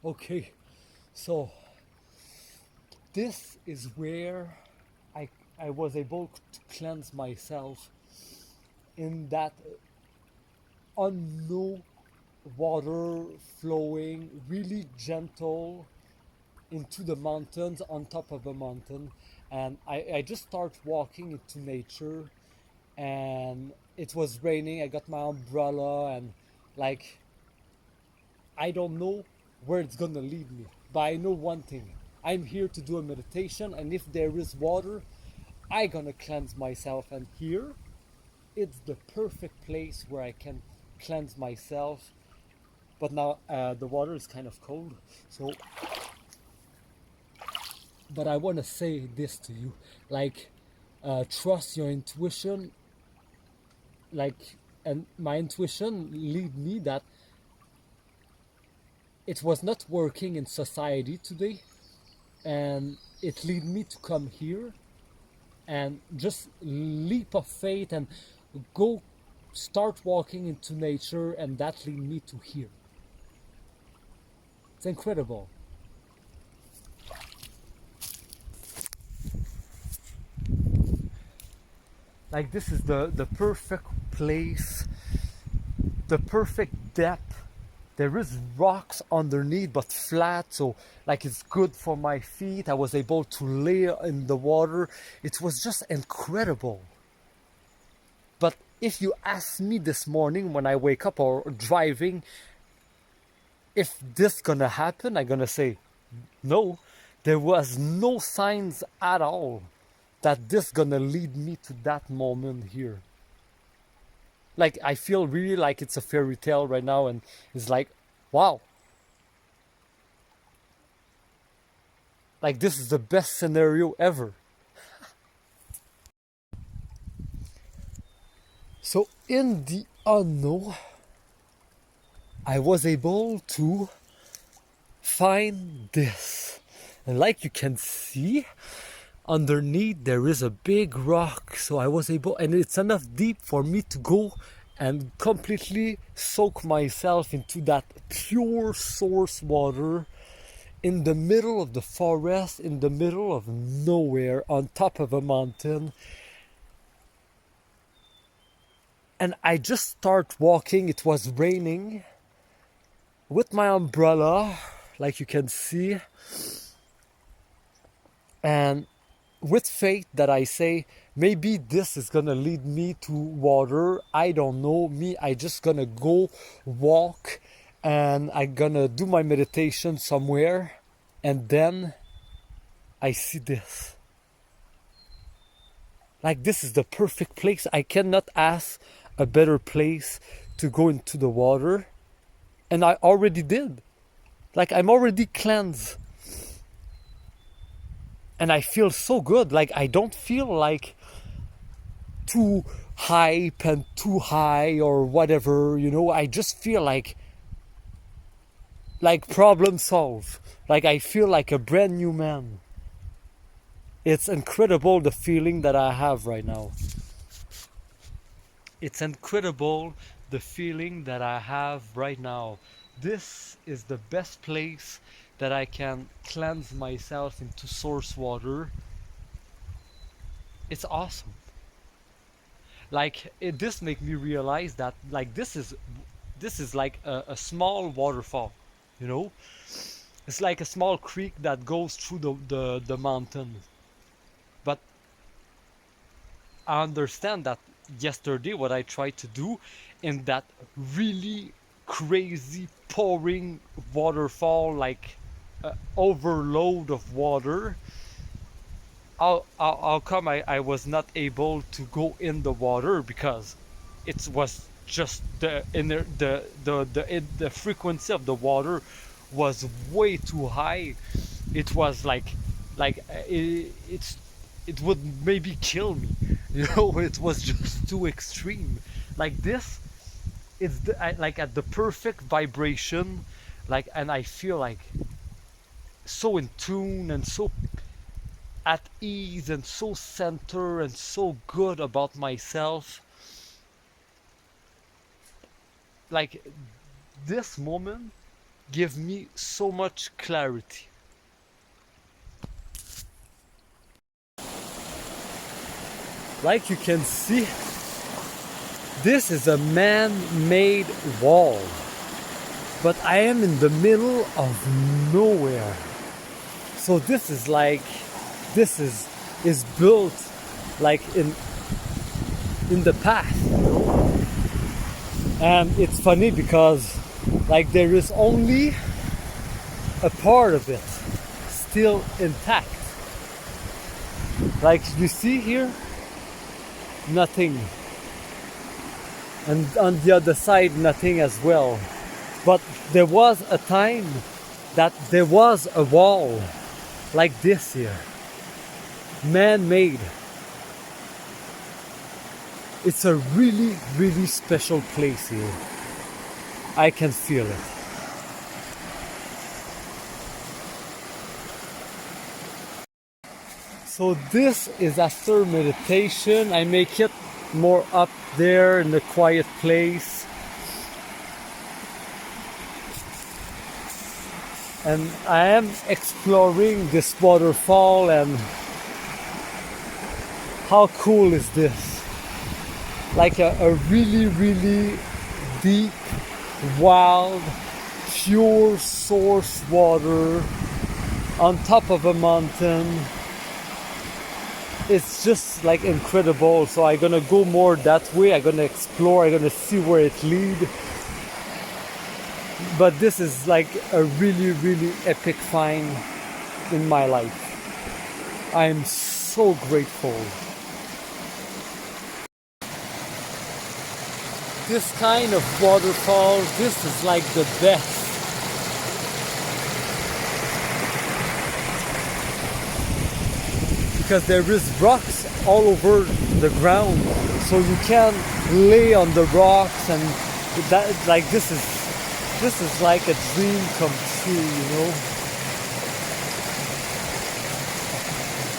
Okay, so this is where I I was able to cleanse myself in that unknown water flowing really gentle into the mountains on top of a mountain. And I just start walking into nature, and it was raining. I got my umbrella, and like I don't know where it's gonna lead me, but I know one thing: I'm here to do a meditation, and if there is water, I gonna cleanse myself. And here it's the perfect place where I can cleanse myself. But now the water is kind of cold, so but I want to say this to you, like trust your intuition. Like, and my intuition lead me that it was not working in society today, and it lead me to come here and just leap of faith and go start walking into nature, and that lead me to here. It's incredible. Like, this is the perfect place, the perfect depth. There is rocks underneath but flat, so like it's good for my feet. I was able to lay in the water. It was just incredible. But if you ask me this morning when I wake up or driving if this gonna happen, I'm gonna say no. There was no signs at all that this gonna lead me to that moment here. Like, I feel really like it's a fairy tale right now, and it's like, wow, like this is the best scenario ever. So in the unknown, I was able to find this. And like you can see, underneath there is a big rock. So I was able, and it's enough deep for me to go and completely soak myself into that pure source water in the middle of the forest, in the middle of nowhere, on top of a mountain. And I just start walking. It was raining with my umbrella, like you can see, and with faith that I say, maybe this is gonna lead me to water. I don't know. Me, I just gonna go walk, and I gonna do my meditation somewhere, and then I see this. Like, this is the perfect place. I cannot ask a better place to go into the water. And I already did. Like, I'm already cleansed. And I feel so good. Like, I don't feel like too hype and too high or whatever, you know. I just feel like problem solved. Like, I feel like a brand new man. It's incredible the feeling that I have right now. It's incredible the feeling that I have right now. This is the best place that I can cleanse myself into source water. It's awesome. Like, this make me realize that like this is like a small waterfall, you know. It's like a small creek that goes through the mountain. But I understand that yesterday what I tried to do in that really crazy pouring waterfall, like overload of water, how come I was not able to go in the water? Because it was just the inner the frequency of the water was way too high. It was it would maybe kill me. You know, it was just too extreme. Like this, like at the perfect vibration, like, and I feel like so in tune and so at ease and so center and so good about myself. Like, this moment, give me so much clarity. Like you can see, this is a man-made wall, but I am in the middle of nowhere. So this is like, is built like in the past, you know? And it's funny because like there is only a part of it still intact. Like you see here, nothing, and on the other side nothing as well. But there was a time that there was a wall like this here, man-made. It's a really, really special place here. I can feel it. So this is after meditation. I make it more up there in the quiet place. And I am exploring this waterfall, and how cool is this? Like a really, really deep, wild, pure source water on top of a mountain. It's just like incredible. So I'm gonna go more that way. I'm gonna explore. I'm gonna see where it leads. But this is like a really, really epic find in my life. I am so grateful. This kind of waterfall, this is like the best. Because there is rocks all over the ground, so you can lay on the rocks, and that, like, this is like a dream come true, you know.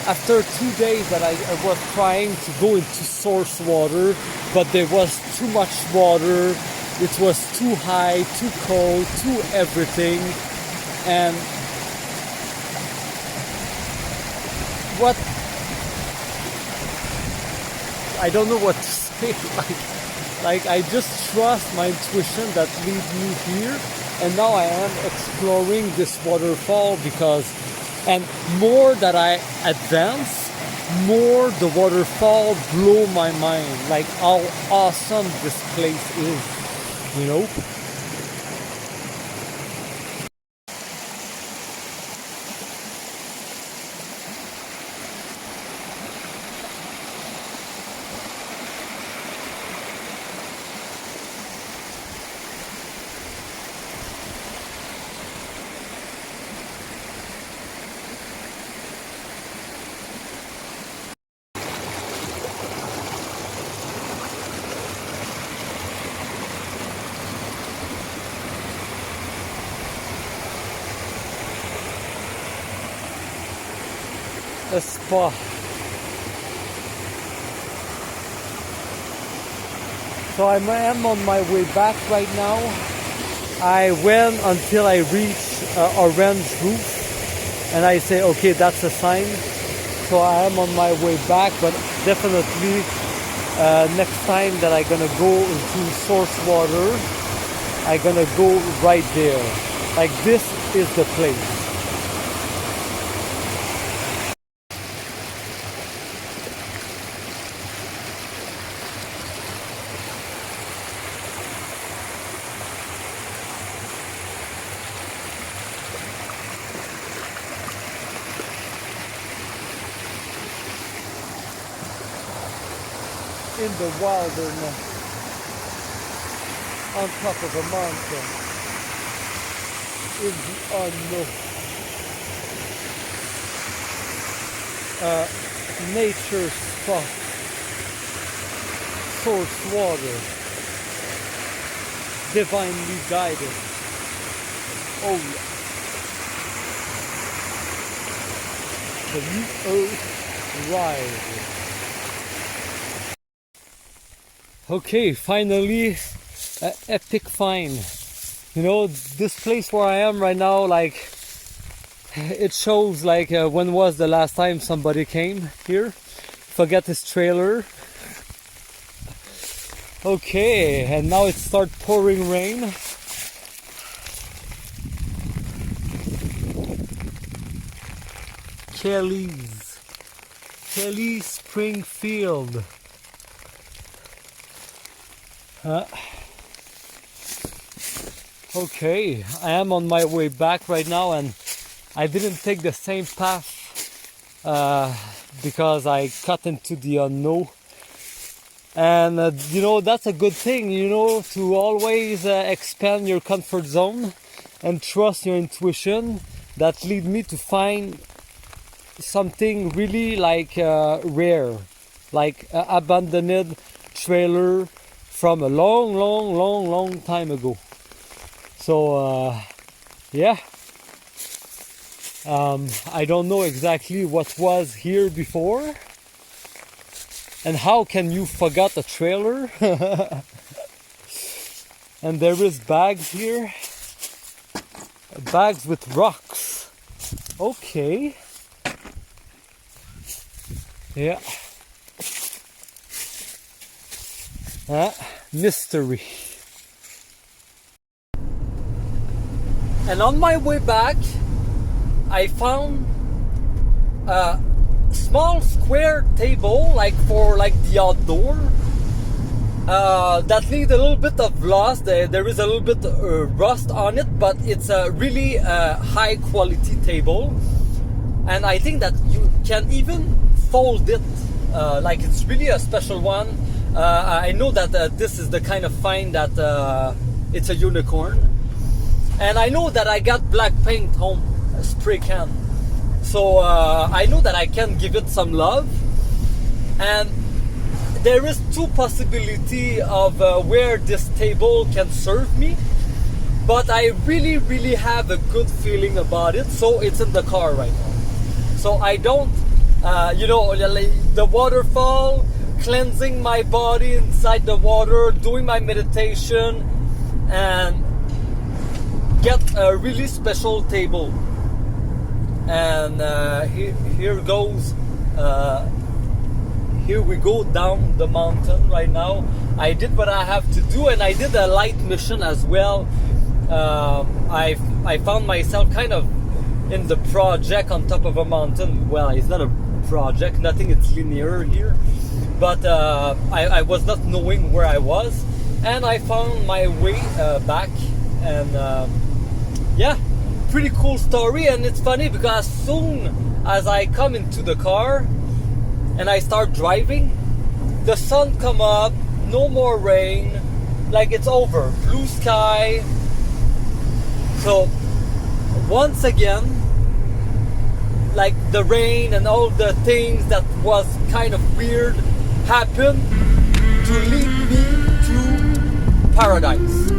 After 2 days that I was trying to go into source water, but there was too much water, it was too high, too cold, too everything, and what, I don't know what to say. Like I just trust my intuition that lead me here, and now I am exploring this waterfall because, and more that I advance, more the waterfall blow my mind, like how awesome this place is, you know. A spa. So I am on my way back right now. I went until I reached orange roof, and I say, okay, that's a sign. So I am on my way back, but definitely next time that I'm gonna go into source water, I'm gonna go right there. Like this is the place. In the wilderness, on top of a mountain, in the unknown. Nature spot, source water, divinely guided. Oh yeah. The new earth rises. Okay, finally, epic find. You know, this place where I am right now, like, it shows like when was the last time somebody came here. Forget this trailer. Okay, and now it starts pouring rain. Kelly Springfield. Okay, I am on my way back right now, and I didn't take the same path because I cut into the unknown. And you know, that's a good thing, you know, to always expand your comfort zone and trust your intuition. That lead me to find something really like rare, like abandoned trailer from a long time ago. So yeah, I don't know exactly what was here before. And how can you forget a trailer? And there is bags here. Bags with rocks. Okay. Yeah. Mystery. And on my way back, I found a small square table, like for like the outdoor. That needs a little bit of rust. There is a little bit rust on it, but it's a really high quality table. And I think that you can even fold it, like it's really a special one. I know that this is the kind of find that it's a unicorn. And I know that I got black paint home, a spray can. So I know that I can give it some love. And there is two possibilities of where this table can serve me. But I really have a good feeling about it. So it's in the car right now. So I don't, you know, the waterfall, cleansing my body inside the water, doing my meditation, and get a really special table. And here goes. Here we go down the mountain right now. I did what I have to do, and I did a light mission as well. I found myself kind of in the project on top of a mountain. Well, it's not a project, nothing is linear here, but I was not knowing where I was, and I found my way back. And yeah, pretty cool story. And it's funny because as soon as I come into the car and I start driving, the sun come up, no more rain, like it's over, blue sky. So once again, like the rain and all the things that was kind of weird happened to lead me to paradise.